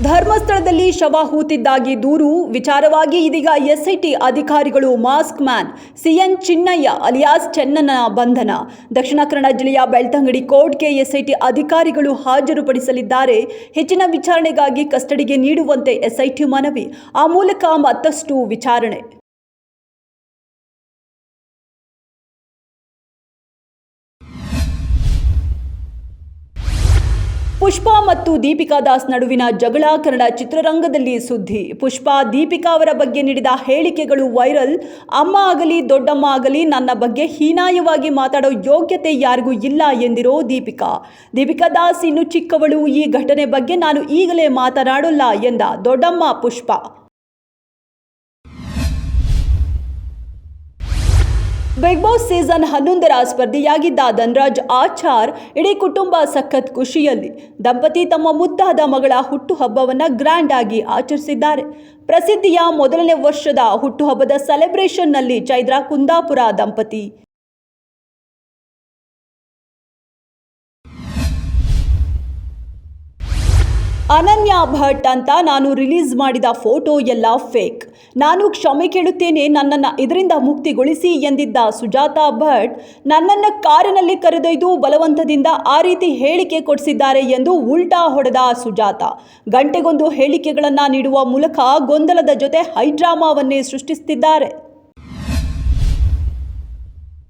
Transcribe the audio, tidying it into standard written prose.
ಧರ್ಮಸ್ಥಳದಲ್ಲಿ ಶವ ಹೂತಿದ್ದಾಗಿ ದೂರು ವಿಚಾರವಾಗಿ ಇದೀಗ ಎಸ್ಐಟಿ ಅಧಿಕಾರಿಗಳು mask man CN Chinnayya alias ಚೆನ್ನನ ಬಂಧನ. ದಕ್ಷಿಣ ಕನ್ನಡ ಜಿಲ್ಲೆಯ ಬೆಳ್ತಂಗಡಿ ಕೋರ್ಟ್ಗೆ ಎಸ್ಐಟಿ ಅಧಿಕಾರಿಗಳು ಹಾಜರುಪಡಿಸಲಿದ್ದಾರೆ. ಹೆಚ್ಚಿನ ವಿಚಾರಣೆಗಾಗಿ ಕಸ್ಟಡಿಗೆ ನೀಡುವಂತೆ ಎಸ್ಐಟಿ ಮನವಿ. ಆ ಮೂಲಕ ಮತ್ತಷ್ಟು ವಿಚಾರಣೆ. ಪುಷ್ಪಾ ಮತ್ತು ದೀಪಿಕಾ ದಾಸ್ ನಡುವಿನ ಜಗಳ ಕನ್ನಡ ಚಿತ್ರರಂಗದಲ್ಲಿ ಸುದ್ದಿ. ಪುಷ್ಪಾ ದೀಪಿಕಾ ಅವರ ಬಗ್ಗೆ ನೀಡಿದ ಹೇಳಿಕೆಗಳು ವೈರಲ್. ಅಮ್ಮ ಆಗಲಿ ದೊಡ್ಡಮ್ಮ ಆಗಲಿ ನನ್ನ ಬಗ್ಗೆ ಹೀನಾಯವಾಗಿ ಮಾತಾಡೋ ಯೋಗ್ಯತೆ ಯಾರಿಗೂ ಇಲ್ಲ ಎಂದಿರೋ ದೀಪಿಕಾ. ದೀಪಿಕಾ ದಾಸ್ ಇನ್ನು ಚಿಕ್ಕವಳು, ಈ ಘಟನೆ ಬಗ್ಗೆ ನಾನು ಈಗಲೇ ಮಾತನಾಡೋಲ್ಲ ಎಂದ ದೊಡ್ಡಮ್ಮ ಪುಷ್ಪಾ. ಬಿಗ್ ಬಾಸ್ ಸೀಸನ್ 11ರ ಸ್ಪರ್ಧಿಯಾಗಿದ್ದ ಧನ್ರಾಜ್ ಆಚಾರ್ ಇಡೀ ಕುಟುಂಬ ಸಖತ್ ಖುಷಿಯಲ್ಲಿ. ದಂಪತಿ ತಮ್ಮ ಮುದ್ದಾದ ಮಗಳ ಹುಟ್ಟುಹಬ್ಬವನ್ನು ಗ್ರ್ಯಾಂಡ್ ಆಗಿ ಆಚರಿಸಿದ್ದಾರೆ. ಪ್ರಸಿದ್ಧಿಯ ಮೊದಲನೇ ವರ್ಷದ ಹುಟ್ಟುಹಬ್ಬದ ಸೆಲೆಬ್ರೇಷನ್ನಲ್ಲಿ ಚೈತ್ರಾ ಕುಂದಾಪುರ ದಂಪತಿ ಅನನ್ಯ ಭಟ್ ಅಂತ ನಾನು ರಿಲೀಸ್ ಮಾಡಿದ ಫೋಟೋ ಎಲ್ಲ ಫೇಕ್. ನಾನು ಕ್ಷಮೆ ಕೇಳುತ್ತೇನೆ, ನನ್ನನ್ನು ಇದರಿಂದ ಮುಕ್ತಿಗೊಳಿಸಿ ಎಂದಿದ್ದ ಸುಜಾತಾ ಭಟ್ ನನ್ನನ್ನು ಕಾರಿನಲ್ಲಿ ಕರೆದೊಯ್ದು ಬಲವಂತದಿಂದ ಆ ರೀತಿ ಹೇಳಿಕೆ ಕೊಡಿಸಿದ್ದಾರೆ ಎಂದು ಉಲ್ಟಾ ಹೊಡೆದ ಸುಜಾತಾ. ಗಂಟೆಗೊಂದು ಹೇಳಿಕೆಗಳನ್ನು ನೀಡುವ ಮೂಲಕ ಗೊಂದಲದ ಜೊತೆ ಹೈಡ್ರಾಮಾವನ್ನೇ ಸೃಷ್ಟಿಸುತ್ತಿದ್ದಾರೆ.